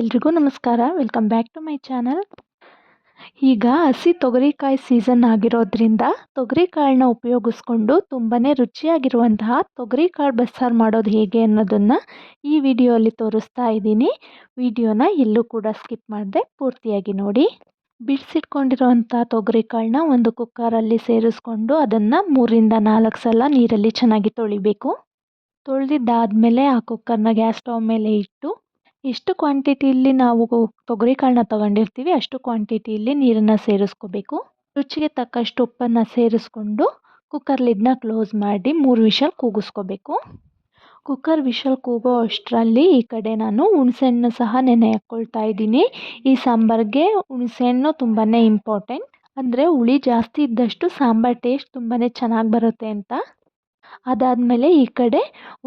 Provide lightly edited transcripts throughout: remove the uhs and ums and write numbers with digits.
ಎಲ್ರಿಗೂ ನಮಸ್ಕಾರ. Welcome back to my channel. ಈಗ ಹಸಿ ತೊಗರಿಕಾಯಿ ಸೀಸನ್ ಆಗಿರೋದ್ರಿಂದ ತೊಗರಿಕಾಳನ್ನ ಉಪಯೋಗಿಸ್ಕೊಂಡು ತುಂಬಾ ರುಚಿಯಾಗಿರುವಂತಹ ತೊಗರಿಕಾಳು ಬಸ್ಸಾರು ಮಾಡೋದು ಹೇಗೆ ಅನ್ನೋದನ್ನು ಈ ವಿಡಿಯೋಲಿ ತೋರಿಸ್ತಾ ಇದ್ದೀನಿ. ವಿಡಿಯೋನ ಎಲ್ಲೂ ಕೂಡ ಸ್ಕಿಪ್ ಮಾಡದೆ ಪೂರ್ತಿಯಾಗಿ ನೋಡಿ. ಬಿಡಿಸಿಟ್ಕೊಂಡಿರೋವಂಥ ತೊಗರಿಕಾಳನ್ನ ಒಂದು ಕುಕ್ಕರಲ್ಲಿ ಸೇರಿಸ್ಕೊಂಡು ಅದನ್ನು 3-4 ಸಲ ನೀರಲ್ಲಿ ಚೆನ್ನಾಗಿ ತೊಳಿಬೇಕು. ತೊಳೆದಿದ್ದಾದಮೇಲೆ ಆ ಕುಕ್ಕರ್ನ ಗ್ಯಾಸ್ ಸ್ಟವ್ ಮೇಲೆ ಇಟ್ಟು ಎಷ್ಟು ಕ್ವಾಂಟಿಟಿಯಲ್ಲಿ ನಾವು ತೊಗರಿಕಾಳನ್ನ ತೊಗೊಂಡಿರ್ತೀವಿ ಅಷ್ಟು ಕ್ವಾಂಟಿಟಿಯಲ್ಲಿ ನೀರನ್ನು ಸೇರಿಸ್ಕೋಬೇಕು. ರುಚಿಗೆ ತಕ್ಕಷ್ಟು ಉಪ್ಪನ್ನು ಸೇರಿಸ್ಕೊಂಡು ಕುಕ್ಕರ್ ಲಿಡ್ನ ಕ್ಲೋಸ್ ಮಾಡಿ 3 ವಿಷಲ್ ಕೂಗಿಸ್ಕೋಬೇಕು. ಕುಕ್ಕರ್ ವಿಷಲ್ ಕೂಗೋ ಅಷ್ಟರಲ್ಲಿ ಈ ಕಡೆ ನಾನು ಹುಣಸೆಹಣ್ಣು ಸಹ ನೆನೆ ಹಾಕ್ಕೊಳ್ತಾ ಇದ್ದೀನಿ. ಈ ಸಾಂಬಾರಿಗೆ ಹುಣಸೆಹಣ್ಣು ತುಂಬಾ ಇಂಪಾರ್ಟೆಂಟ್. ಅಂದರೆ ಹುಳಿ ಜಾಸ್ತಿ ಇದ್ದಷ್ಟು ಸಾಂಬಾರು ಟೇಸ್ಟ್ ತುಂಬಾ ಚೆನ್ನಾಗಿ ಬರುತ್ತೆ ಅಂತ. ಅದಾದಮೇಲೆ ಈ ಕಡೆ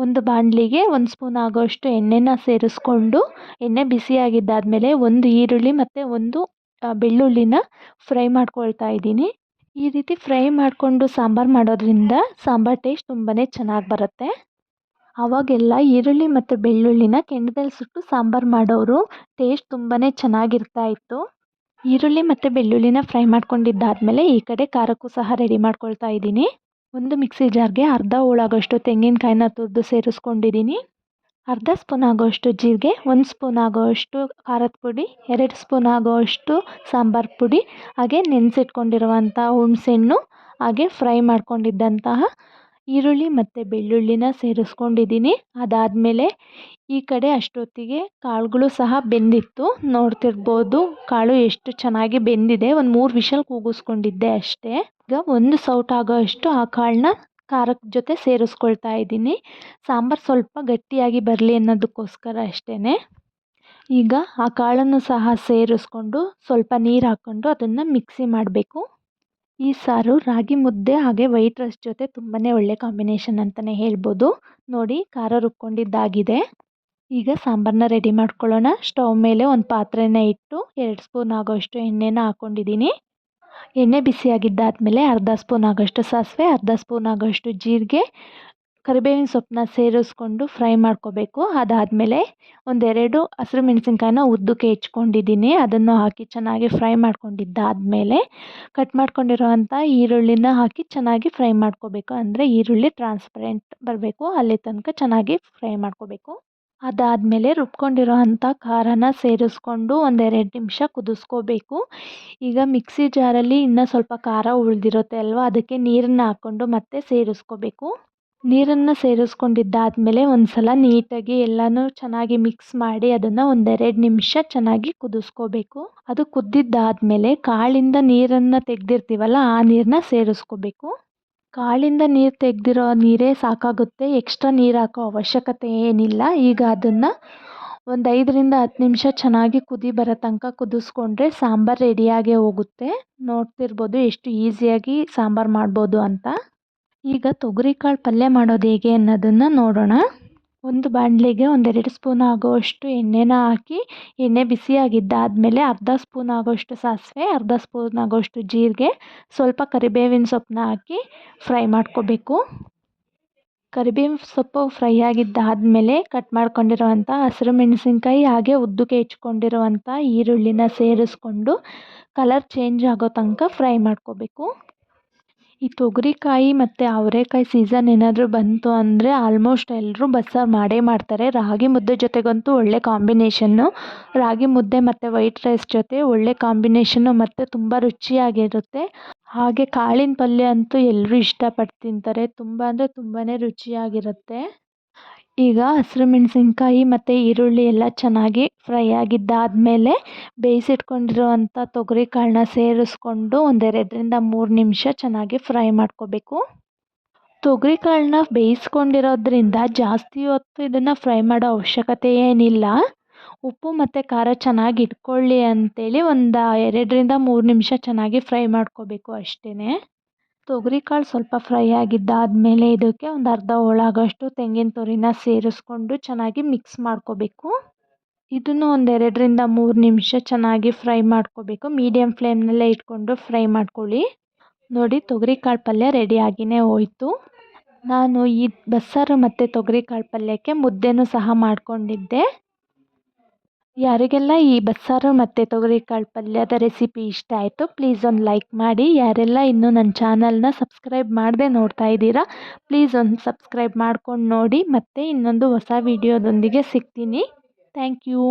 ಒಂದು ಬಾಣಲಿಗೆ 1 ಸ್ಪೂನ್ ಆಗೋಷ್ಟು ಎಣ್ಣೆನ ಸೇರಿಸ್ಕೊಂಡು ಎಣ್ಣೆ ಬಿಸಿಯಾಗಿದ್ದಾದಮೇಲೆ 1 ಈರುಳ್ಳಿ ಮತ್ತು 1 ಬೆಳ್ಳುಳ್ಳಿನ ಫ್ರೈ ಮಾಡ್ಕೊಳ್ತಾ ಇದ್ದೀನಿ. ಈ ರೀತಿ ಫ್ರೈ ಮಾಡಿಕೊಂಡು ಸಾಂಬಾರು ಮಾಡೋದ್ರಿಂದ ಸಾಂಬಾರು ಟೇಸ್ಟ್ ತುಂಬಾ ಚೆನ್ನಾಗಿ ಬರುತ್ತೆ. ಆವಾಗೆಲ್ಲ ಈರುಳ್ಳಿ ಮತ್ತು ಬೆಳ್ಳುಳ್ಳಿನ ಕೆಂಡದಲ್ಲಿ ಸುಟ್ಟು ಸಾಂಬಾರು ಮಾಡೋರು ಟೇಸ್ಟ್ ತುಂಬಾ ಚೆನ್ನಾಗಿರ್ತಾ ಇತ್ತು. ಈರುಳ್ಳಿ ಮತ್ತು ಬೆಳ್ಳುಳ್ಳಿನ ಫ್ರೈ ಮಾಡ್ಕೊಂಡಿದ್ದಾದಮೇಲೆ ಈ ಕಡೆ ಖಾರಕ್ಕೂ ಸಹ ರೆಡಿ ಮಾಡ್ಕೊಳ್ತಾ ಇದ್ದೀನಿ. ಒಂದು ಮಿಕ್ಸಿ ಜಾರ್ಗೆ ಅರ್ಧ ಹೋಳಾಗೋಷ್ಟು ತೆಂಗಿನಕಾಯಿನ ತುರಿದು ಸೇರಿಸ್ಕೊಂಡಿದ್ದೀನಿ. ಅರ್ಧ ಸ್ಪೂನ್ ಆಗೋಷ್ಟು ಜೀರಿಗೆ, 1 ಸ್ಪೂನ್ ಆಗೋಷ್ಟು ಖಾರದ ಪುಡಿ, 2 ಸ್ಪೂನ್ ಆಗೋಷ್ಟು ಸಾಂಬಾರು ಪುಡಿ, ಹಾಗೆ ನೆನೆಸಿಟ್ಕೊಂಡಿರುವಂಥ ಹುಣಸೆಹಣ್ಣು, ಹಾಗೆ ಫ್ರೈ ಮಾಡ್ಕೊಂಡಿದ್ದಂತಹ ಈರುಳ್ಳಿ ಮತ್ತು ಬೆಳ್ಳುಳ್ಳಿನ ಸೇರಿಸ್ಕೊಂಡಿದ್ದೀನಿ. ಅದಾದಮೇಲೆ ಈ ಕಡೆ ಅಷ್ಟೊತ್ತಿಗೆ ಕಾಳುಗಳು ಸಹ ಬೆಂದಿತ್ತು. ನೋಡ್ತಿರ್ಬೋದು ಕಾಳು ಎಷ್ಟು ಚೆನ್ನಾಗಿ ಬೆಂದಿದೆ. ಒಂದು 3 ವಿಷಲ್ ಕೂಗಿಸ್ಕೊಂಡಿದ್ದೆ ಅಷ್ಟೇ. ಈಗ 1 ಸೌಟ್ ಆಗೋಷ್ಟು ಆ ಕಾಳನ್ನ ಖಾರದ ಜೊತೆ ಸೇರಿಸ್ಕೊಳ್ತಾ ಇದ್ದೀನಿ. ಸಾಂಬಾರು ಸ್ವಲ್ಪ ಗಟ್ಟಿಯಾಗಿ ಬರಲಿ ಅನ್ನೋದಕ್ಕೋಸ್ಕರ ಅಷ್ಟೇ. ಈಗ ಆ ಕಾಳನ್ನು ಸಹ ಸೇರಿಸ್ಕೊಂಡು ಸ್ವಲ್ಪ ನೀರು ಹಾಕ್ಕೊಂಡು ಅದನ್ನು ಮಿಕ್ಸಿ ಮಾಡಬೇಕು. ಈ ಸಾರು ರಾಗಿ ಮುದ್ದೆ ಹಾಗೆ ವೈಟ್ ರೈಸ್ ಜೊತೆ ತುಂಬಾ ಒಳ್ಳೆ ಕಾಂಬಿನೇಷನ್ ಅಂತಲೇ ಹೇಳ್ಬೋದು. ನೋಡಿ ಖಾರ ರುಬ್ಕೊಂಡಿದ್ದಾಗಿದೆ. ಈಗ ಸಾಂಬಾರನ್ನ ರೆಡಿ ಮಾಡ್ಕೊಳ್ಳೋಣ. ಸ್ಟವ್ ಮೇಲೆ ಒಂದು ಪಾತ್ರೆನ ಇಟ್ಟು 2 ಸ್ಪೂನ್ ಆಗೋಷ್ಟು ಎಣ್ಣೆನ ಹಾಕ್ಕೊಂಡಿದ್ದೀನಿ. ಎಣ್ಣೆ ಬಿಸಿಯಾಗಿದ್ದಾದಮೇಲೆ ಅರ್ಧ ಸ್ಪೂನ್ ಆಗೋಷ್ಟು ಸಾಸಿವೆ, ಅರ್ಧ ಸ್ಪೂನ್ ಆಗೋಷ್ಟು ಜೀರಿಗೆ, ಕರಿಬೇವಿನ ಸೊಪ್ಪನ್ನ ಸೇರಿಸ್ಕೊಂಡು ಫ್ರೈ ಮಾಡ್ಕೋಬೇಕು. ಅದಾದಮೇಲೆ 1-2 ಹಸಿರು ಮೆಣಸಿನ್ಕಾಯಿನ ಉದ್ದಕ್ಕೆ ಹೆಚ್ಕೊಂಡಿದ್ದೀನಿ. ಅದನ್ನು ಹಾಕಿ ಚೆನ್ನಾಗಿ ಫ್ರೈ ಮಾಡ್ಕೊಂಡಿದ್ದಾದಮೇಲೆ ಕಟ್ ಮಾಡ್ಕೊಂಡಿರೋವಂಥ ಈರುಳ್ಳಿನ ಹಾಕಿ ಚೆನ್ನಾಗಿ ಫ್ರೈ ಮಾಡ್ಕೋಬೇಕು. ಅಂದರೆ ಈರುಳ್ಳಿ ಟ್ರಾನ್ಸ್ಪರೆಂಟ್ ಬರಬೇಕು, ಅಲ್ಲಿ ತನಕ ಚೆನ್ನಾಗಿ ಫ್ರೈ ಮಾಡ್ಕೋಬೇಕು. ಅದಾದಮೇಲೆ ರುಬ್ಕೊಂಡಿರೋ ಅಂಥ ಖಾರನ ಸೇರಿಸ್ಕೊಂಡು 1-2 ನಿಮಿಷ ಕುದಿಸ್ಕೋಬೇಕು. ಈಗ ಮಿಕ್ಸಿ ಜಾರಲ್ಲಿ ಇನ್ನೂ ಸ್ವಲ್ಪ ಖಾರ ಉಳಿದಿರುತ್ತೆ ಅಲ್ವಾ, ಅದಕ್ಕೆ ನೀರನ್ನು ಹಾಕ್ಕೊಂಡು ಮತ್ತೆ ಸೇರಿಸ್ಕೋಬೇಕು. ನೀರನ್ನು ಸೇರಿಸ್ಕೊಂಡಿದ್ದಾದಮೇಲೆ ಒಂದು ಸಲ ನೀಟಾಗಿ ಎಲ್ಲನೂ ಚೆನ್ನಾಗಿ ಮಿಕ್ಸ್ ಮಾಡಿ ಅದನ್ನು 1-2 ನಿಮಿಷ ಚೆನ್ನಾಗಿ ಕುದಿಸ್ಕೋಬೇಕು. ಅದು ಕುದ್ದಿದ್ದಾದಮೇಲೆ ಕಾಳಿಂದ ನೀರನ್ನು ತೆಗೆದಿರ್ತೀವಲ್ಲ ಆ ನೀರನ್ನ ಸೇರಿಸ್ಕೋಬೇಕು. ಕಾಳಿಂದ ನೀರು ತೆಗೆದಿರೋ ನೀರೇ ಸಾಕಾಗುತ್ತೆ, ಎಕ್ಸ್ಟ್ರಾ ನೀರು ಹಾಕೋ ಅವಶ್ಯಕತೆ ಏನಿಲ್ಲ. ಈಗ ಅದನ್ನು ಒಂದು 5-10 ನಿಮಿಷ ಚೆನ್ನಾಗಿ ಕುದಿ ಬರೋ ತನಕ ಕುದಿಸ್ಕೊಂಡ್ರೆ ಸಾಂಬಾರು ರೆಡಿಯಾಗೇ ಹೋಗುತ್ತೆ. ನೋಡ್ತಿರ್ಬೋದು ಎಷ್ಟು ಈಸಿಯಾಗಿ ಸಾಂಬಾರು ಮಾಡ್ಬೋದು ಅಂತ. ಈಗ ತೊಗರಿಕಾಳು ಪಲ್ಯ ಮಾಡೋದು ಹೇಗೆ ಅನ್ನೋದನ್ನು ನೋಡೋಣ. ಒಂದು ಬಾಣಲಿಗೆ 1-2 ಸ್ಪೂನ್ ಆಗೋಷ್ಟು ಎಣ್ಣೆನ ಹಾಕಿ ಎಣ್ಣೆ ಬಿಸಿಯಾಗಿದ್ದಾದಮೇಲೆ ಅರ್ಧ ಸ್ಪೂನ್ ಆಗೋಷ್ಟು ಸಾಸಿವೆ, ಅರ್ಧ ಸ್ಪೂನ್ ಆಗೋಷ್ಟು ಜೀರಿಗೆ, ಸ್ವಲ್ಪ ಕರಿಬೇವಿನ ಸೊಪ್ಪನ್ನ ಹಾಕಿ ಫ್ರೈ ಮಾಡ್ಕೋಬೇಕು. ಕರಿಬೇವಿನ ಸೊಪ್ಪು ಫ್ರೈ ಆಗಿದ್ದಾದಮೇಲೆ ಕಟ್ ಮಾಡ್ಕೊಂಡಿರೋವಂಥ ಹಸಿರು ಮೆಣಸಿನ್ಕಾಯಿ ಹಾಗೆ ಉದ್ದಕ್ಕೆ ಹೆಚ್ಕೊಂಡಿರುವಂಥ ಈರುಳ್ಳಿನ ಸೇರಿಸ್ಕೊಂಡು ಕಲರ್ ಚೇಂಜ್ ಆಗೋ ತನಕ ಫ್ರೈ ಮಾಡ್ಕೋಬೇಕು. ಈ ತೊಗರಿಕಾಯಿ ಮತ್ತು ಅವರೆಕಾಯಿ ಸೀಸನ್ ಏನಾದರೂ ಬಂತು ಅಂದರೆ ಆಲ್ಮೋಸ್ಟ್ ಎಲ್ಲರೂ ಬಸ್ಸಾರು ಮಾಡೇ ಮಾಡ್ತಾರೆ. ರಾಗಿ ಮುದ್ದೆ ಜೊತೆಗಂತೂ ಒಳ್ಳೆ ಕಾಂಬಿನೇಷನ್ನು. ರಾಗಿ ಮುದ್ದೆ ಮತ್ತು ವೈಟ್ ರೈಸ್ ಜೊತೆ ಒಳ್ಳೆ ಕಾಂಬಿನೇಷನ್ನು ಮತ್ತು ತುಂಬ ರುಚಿಯಾಗಿರುತ್ತೆ. ಹಾಗೆ ಕಾಳಿನ ಪಲ್ಯ ಅಂತೂ ಎಲ್ಲರೂ ಇಷ್ಟಪಟ್ಟು ತಿಂತಾರೆ. ತುಂಬ ಅಂದರೆ ತುಂಬಾ ರುಚಿಯಾಗಿರುತ್ತೆ. ಈಗ ಹಸಿರು ಮೆಣಸಿನ್ಕಾಯಿ ಮತ್ತು ಈರುಳ್ಳಿ ಎಲ್ಲ ಚೆನ್ನಾಗಿ ಫ್ರೈ ಆಗಿದ್ದಾದಮೇಲೆ ಬೇಯಿಸಿಟ್ಕೊಂಡಿರೋವಂಥ ತೊಗರಿಕಾಳನ್ನ ಸೇರಿಸ್ಕೊಂಡು 1-2-3 ನಿಮಿಷ ಚೆನ್ನಾಗಿ ಫ್ರೈ ಮಾಡ್ಕೋಬೇಕು. ತೊಗರಿಕಾಳನ್ನ ಬೇಯಿಸ್ಕೊಂಡಿರೋದ್ರಿಂದ ಜಾಸ್ತಿ ಹೊತ್ತು ಇದನ್ನು ಫ್ರೈ ಮಾಡೋ ಅವಶ್ಯಕತೆ ಏನಿಲ್ಲ. ಉಪ್ಪು ಮತ್ತು ಖಾರ ಚೆನ್ನಾಗಿ ಇಟ್ಕೊಳ್ಳಿ ಅಂಥೇಳಿ 2-3 ನಿಮಿಷ ಚೆನ್ನಾಗಿ ಫ್ರೈ ಮಾಡ್ಕೋಬೇಕು ಅಷ್ಟೇ. ತೊಗರಿಕಾಳು ಸ್ವಲ್ಪ ಫ್ರೈ ಆಗಿದ್ದಾದಮೇಲೆ ಇದಕ್ಕೆ ಒಂದು ಅರ್ಧ ಹೋಳಾಗೋಷ್ಟು ತೆಂಗಿನ ತುರಿನ ಸೇರಿಸ್ಕೊಂಡು ಚೆನ್ನಾಗಿ ಮಿಕ್ಸ್ ಮಾಡ್ಕೋಬೇಕು. ಇದನ್ನು 2-3 ನಿಮಿಷ ಚೆನ್ನಾಗಿ ಫ್ರೈ ಮಾಡ್ಕೋಬೇಕು. ಮೀಡಿಯಮ್ ಫ್ಲೇಮ್ನಲ್ಲೇ ಇಟ್ಕೊಂಡು ಫ್ರೈ ಮಾಡ್ಕೊಳ್ಳಿ. ನೋಡಿ ತೊಗರಿಕಾಳು ಪಲ್ಯ ರೆಡಿಯಾಗಿಯೇ ಹೋಯಿತು. ನಾನು ಈ ಬಸ್ಸಾರು ಮತ್ತು ತೊಗರಿಕಾಳು ಪಲ್ಯಕ್ಕೆ ಮುದ್ದೆನೂ ಸಹ ಮಾಡ್ಕೊಂಡಿದ್ದೆ. ಯಾರಿಗೆಲ್ಲ ಈ ಬಸ್ಸಾರು ಮತ್ತು ತೊಗರಿಕಾಳು ಪಲ್ಯದ ರೆಸಿಪಿ ಇಷ್ಟ ಆಯಿತು ಪ್ಲೀಸ್ ಒಂದು ಲೈಕ್ ಮಾಡಿ. ಯಾರೆಲ್ಲ ಇನ್ನೂ ನನ್ನ ಚಾನಲ್ನ ಸಬ್ಸ್ಕ್ರೈಬ್ ಮಾಡದೆ ನೋಡ್ತಾ ಇದ್ದೀರಾ ಪ್ಲೀಸ್ ಒಂದು ಸಬ್ಸ್ಕ್ರೈಬ್ ಮಾಡ್ಕೊಂಡು ನೋಡಿ. ಮತ್ತೆ ಇನ್ನೊಂದು ಹೊಸ ವಿಡಿಯೋದೊಂದಿಗೆ ಸಿಗ್ತೀನಿ. Thank you.